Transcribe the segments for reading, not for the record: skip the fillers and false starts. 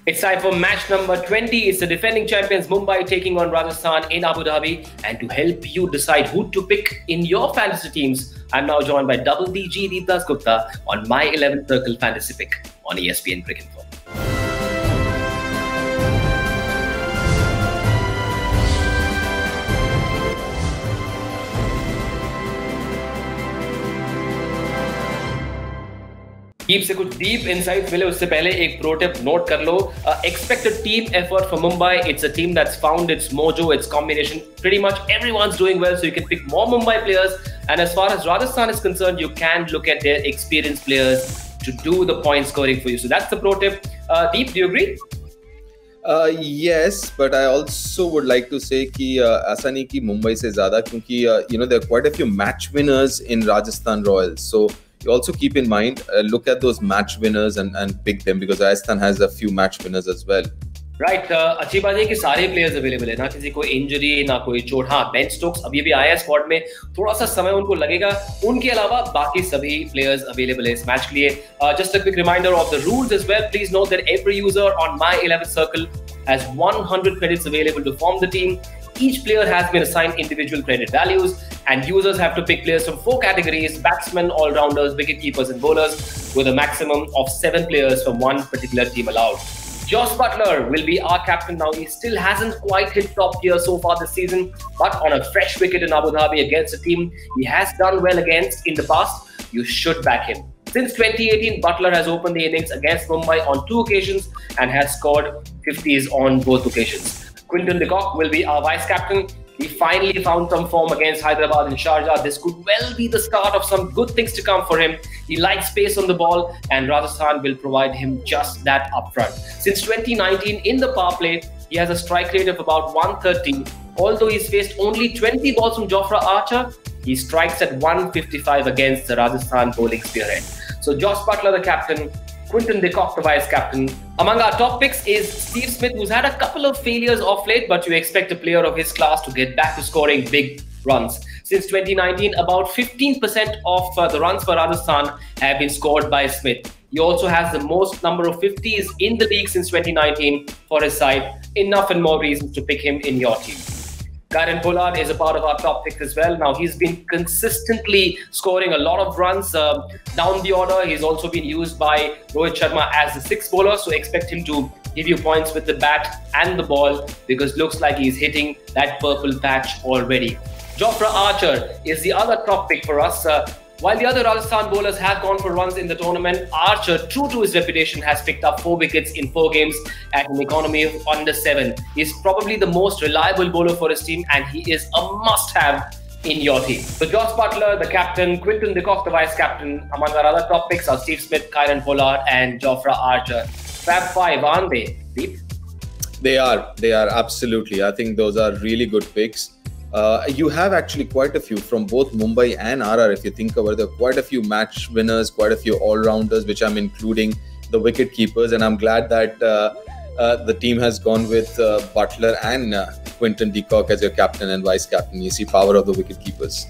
It's time for match number 20. It's the defending champions Mumbai taking on Rajasthan in Abu Dhabi. And to help you decide who to pick in your fantasy teams, I'm now joined by Double DG Deepdas Gupta on my 11th Circle Fantasy Pick on ESPN Cricinfo. Deep से कुछ deep insights मिले उससे पहले एक pro tip note कर लो. Expect a team effort for Mumbai. It's a team that's found its mojo, its combination. Pretty much everyone's doing well, so you can pick more Mumbai players. And as far as Rajasthan is concerned, you can look at their experienced players to do the point scoring for you. So that's the pro tip. Deep, do you agree? Yes, but I also would like to say कि ऐसा नहीं कि मुंबई से ज़्यादा, क्योंकि there are quite a few match winners in Rajasthan Royals. So you also keep in mind, look at those match winners and pick them, because Rajasthan has a few match winners as well. Right. अच्छी बात है कि सारे players available है, ना किसी को injury ना कोई चोट. हाँ, बेन स्टोक्स अभी भी आया है स्क्वाड में, थोड़ा सा समय उनको लगेगा. उनके अलावा बाकी सभी प्लेयर्स अवेलेबल है इस मैच के लिए. Just a quick reminder of the rules as well. Please note that every user on my 11th Circle has 100 credits available to form the team. Each player has been assigned individual credit values, and users have to pick players from 4 categories: batsmen, all-rounders, wicket-keepers and bowlers, with a maximum of 7 players from one particular team allowed. Josh Buttler will be our captain now. He still hasn't quite hit top gear so far this season, but on a fresh wicket in Abu Dhabi against a team he has done well against in the past, you should back him. Since 2018, Buttler has opened the innings against Mumbai on 2 occasions and has scored 50s on both occasions. Quinton de Kock will be our vice-captain. He finally found some form against Hyderabad and Sharjah. This could well be the start of some good things to come for him. He likes pace on the ball, and Rajasthan will provide him just that upfront. Since 2019, in the power play, he has a strike rate of about 130. Although he's faced only 20 balls from Jofra Archer, he strikes at 155 against the Rajasthan bowling spearhead. So Josh Buttler, the captain, Quinton de Kock, the vice-captain. Among our top picks is Steve Smith, who's had a couple of failures off late, but you expect a player of his class to get back to scoring big runs. Since 2019, about 15% of the runs for Rajasthan have been scored by Smith. He also has the most number of 50s in the league since 2019 for his side. Enough and more reasons to pick him in your team. Kieron Pollard is a part of our top picks as well. Now, he's been consistently scoring a lot of runs down the order. He's also been used by Rohit Sharma as the 6th bowler, so expect him to give you points with the bat and the ball, because looks like he's hitting that purple patch already. Jofra Archer is the other top pick for us. While the other Rajasthan bowlers have gone for runs in the tournament, Archer, true to his reputation, has picked up 4 wickets in 4 games at an economy of under 7. He's probably the most reliable bowler for his team, and he is a must-have in your team. So Josh Buttler, the captain, Quinton de Kock, the vice-captain. Among our other top picks are Steve Smith, Kieron Pollard and Jofra Archer. Fab 5, aren't they, Deep? They are absolutely. I think those are really good picks. You have actually quite a few from both Mumbai and RR. If you think about it, there are quite a few match winners, quite a few all-rounders, which I'm including the wicket keepers. And I'm glad that the team has gone with Buttler and Quinton de Kock as your captain and vice-captain. You see power of the wicket keepers.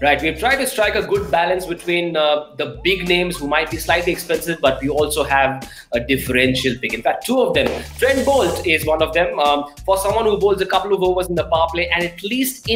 Right, we've tried to strike a good balance between the big names who might be slightly expensive, but we also have a differential pick. In fact, 2 of them. Trent Boult is one of them. For someone who bowls a couple of overs in the power play and at least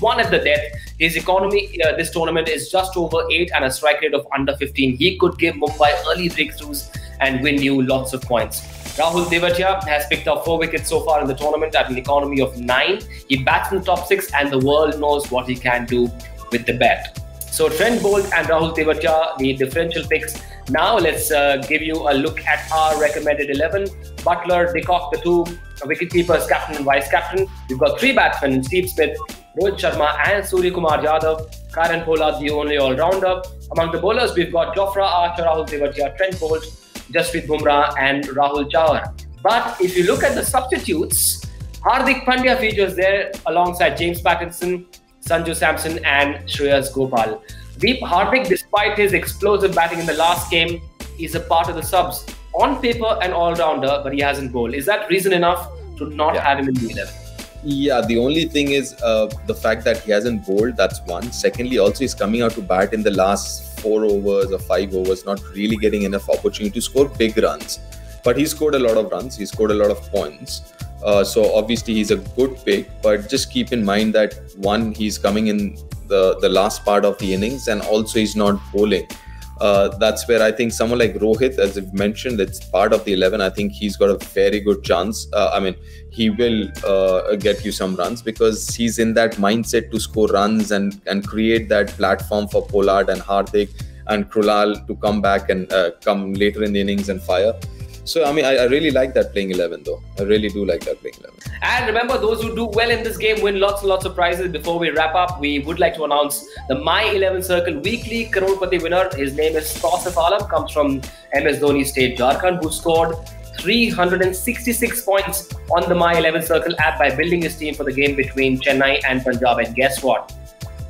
one at the death, his economy this tournament is just over 8 and a strike rate of under 15. He could give Mumbai early breakthroughs and win you lots of points. Rahul Tewatia has picked up 4 wickets so far in the tournament at an economy of 9. He bats in the top 6, and the world knows what he can do with the bat. So Trent Boult and Rahul Tewatia, the differential picks. Now let's give you a look at our recommended 11. Buttler, de Kock, the 2 wicketkeepers, captain and vice-captain. We've got 3 batsmen: Steve Smith, Rohit Sharma and Surya Kumar Yadav. Kieron Pollard, the only all-rounder. Among the bowlers, we've got Jofra Archer, Rahul Tewatia, Trent Boult, Jasprit Bumrah and Rahul Chahar. But if you look at the substitutes, Hardik Pandya features there alongside James Pattinson, Sanju Samson and Shreyas Gopal. Deep, Hardik, despite his explosive batting in the last game, is a part of the subs. On paper, an all-rounder, but he hasn't bowled. Is that reason enough to not have him in the 11? Yeah, the only thing is the fact that he hasn't bowled, that's one. Secondly, also he's coming out to bat in the last 4 overs or 5 overs, not really getting enough opportunity to score big runs. but he scored a lot of runs, he scored a lot of points. So obviously he's a good pick, but just keep in mind that one, he's coming in the last part of the innings, and also he's not bowling. That's where I think someone like Rohit, as you've mentioned, it's part of the 11. I think he's got a very good chance. I mean, he will get you some runs because he's in that mindset to score runs and create that platform for Pollard and Hardik and Krunal to come back and come later in the innings and fire. So, I mean, I really like that playing 11 though. I really do like that playing 11. And remember, those who do well in this game win lots and lots of prizes. Before we wrap up, we would like to announce the My 11 Circle weekly Crorepati winner. His name is Tausif Alam, comes from MS Dhoni State, Jharkhand, who scored 366 points on the My 11 Circle app by building his team for the game between Chennai and Punjab. And guess what?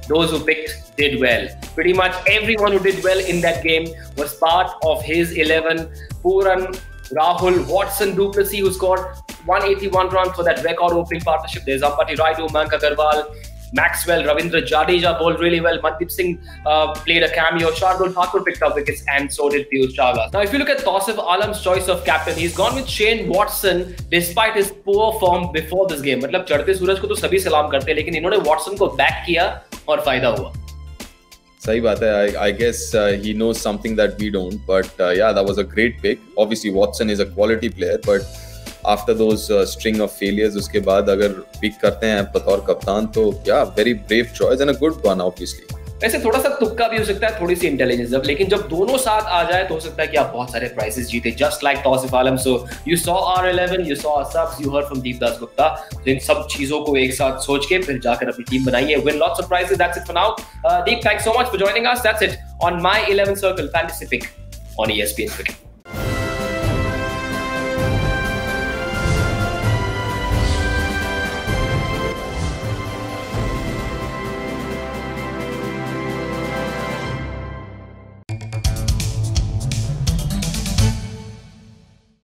Those who picked did well. Pretty much everyone who did well in that game was part of his 11. Pooran, Rahul, Watson, du Plessis, who scored 181 runs for that record opening partnership. There's Ampati Raidu, Mayank Agarwal, Maxwell, Ravindra Jadeja bowled really well. Mandeep Singh played a cameo. Shardul Thakur picked up wickets, and so did Piyush Chawla. Now, if you look at Tausif Alam's choice of captain, he's gone with Shane Watson despite his poor form before this game. मतलब चढ़ते सूरज को तो सभी सलाम करते हैं, लेकिन इन्होंने Watson को back किया और फायदा हुआ. सही बात है. I guess he knows something that we don't, but yeah, that was a great pick. Obviously, Watson is a quality player, but after those string of failures, उसके बाद अगर pick करते हैं बतौर कप्तान, तो yeah, very brave choice and a good one, obviously. वैसे थोड़ा सा तुक्का भी हो सकता है, थोड़ी सी इंटेलिजेंस, लेकिन जब दोनों साथ आ जाए तो हो सकता है कि आप बहुत सारे प्राइजेस जीते, just like Tausif Alam. So you saw our 11, you saw our subs, you heard from Deepdas Gupta. तो इन सब चीजों को एक साथ सोच के फिर जाकर अपनी टीम बनाइए. Win lots of prizes. That's it for now. Deep, thanks so much for joining us. That's it on My 11 Circle Fantasy Pick on ESPN Cricket.